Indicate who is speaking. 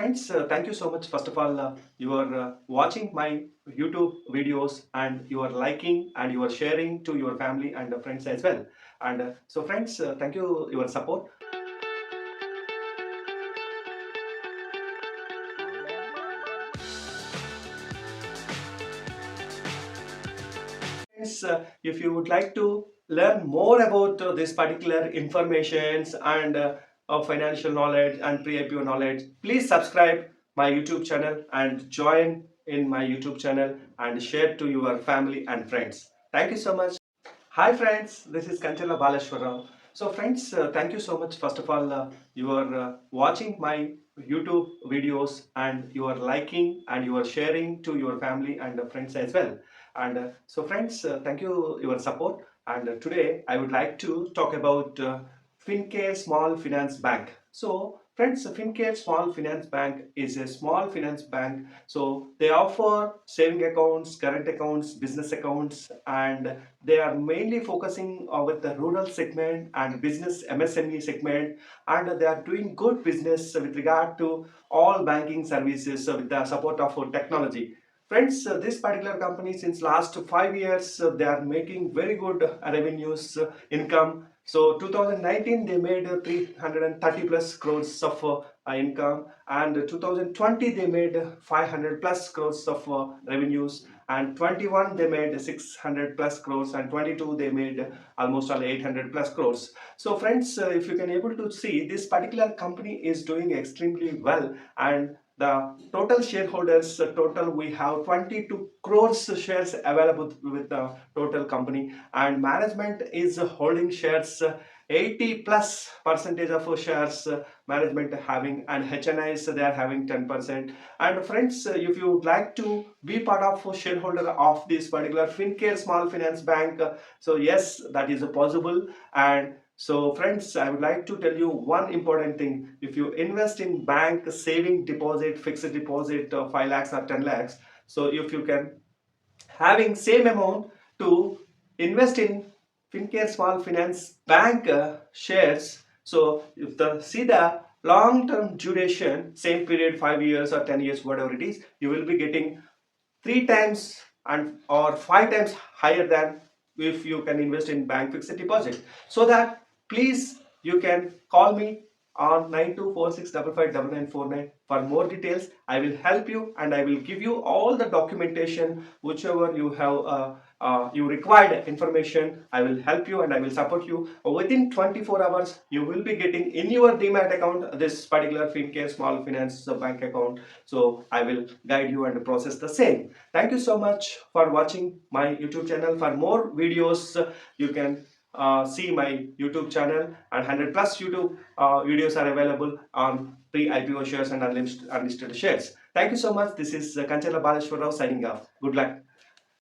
Speaker 1: friends, thank you so much. First of all, you are watching my YouTube videos and you are liking and you are sharing to your family and friends as well. And so, friends, thank you your support. Friends, if you would like to learn more about this particular informations and financial knowledge and pre-IPO knowledge, please subscribe my YouTube channel and join in my YouTube channel and share to your family and friends. Thank you so much. Hi friends, this is Kanchala Baleshwarrao. So friends, thank you so much. First of all, you are watching my YouTube videos and you are liking and you are sharing to your family and friends as well. And so friends, thank you your support. And today I would like to talk about Fincare Small Finance Bank. So friends, Fincare Small Finance Bank is a small finance bank. So they offer saving accounts, current accounts, business accounts, and they are mainly focusing with the rural segment and business MSME segment, and they are doing good business with regard to all banking services with the support of technology. Friends, this particular company since last 5 years they are making very good revenues, income. So 2019 they made 330 plus crores of income, and 2020 they made 500 plus crores of revenues, and 21 they made 600 plus crores, and 22 they made almost all 800 plus crores. So friends, if you can able to see, this particular company is doing extremely well, and the total shareholders total we have 22 crores shares available with the total company, and management is holding shares 80 plus percentage of shares management having, and HNIs they are having 10%. And friends, if you would like to be part of a shareholder of this particular Fincare Small Finance Bank, so yes, that is possible. And so friends, I would like to tell you one important thing. If you invest in bank saving deposit, fixed deposit 5 lakhs or 10 lakhs, so if you can having same amount to invest in Fincare Small Finance Bank shares. So if the see the long term duration, same period 5 years or 10 years, whatever it is, you will be getting 3 times and or 5 times higher than if you can invest in bank fixed deposit. So that please you can call me on 9246559949 for more details. I will help you and I will give you all the documentation whichever you have you required information. I will help you and I will support you. Within 24 hours you will be getting in your demat account this particular Fincare Small Finance Bank account. So I will guide you and process the same. Thank you so much for watching my YouTube channel. For more videos you can see my YouTube channel, and 100 plus YouTube videos are available on pre-IPO shares and unlisted shares. Thank you so much. This is Kanchala Baleshwarrao signing off. Good luck.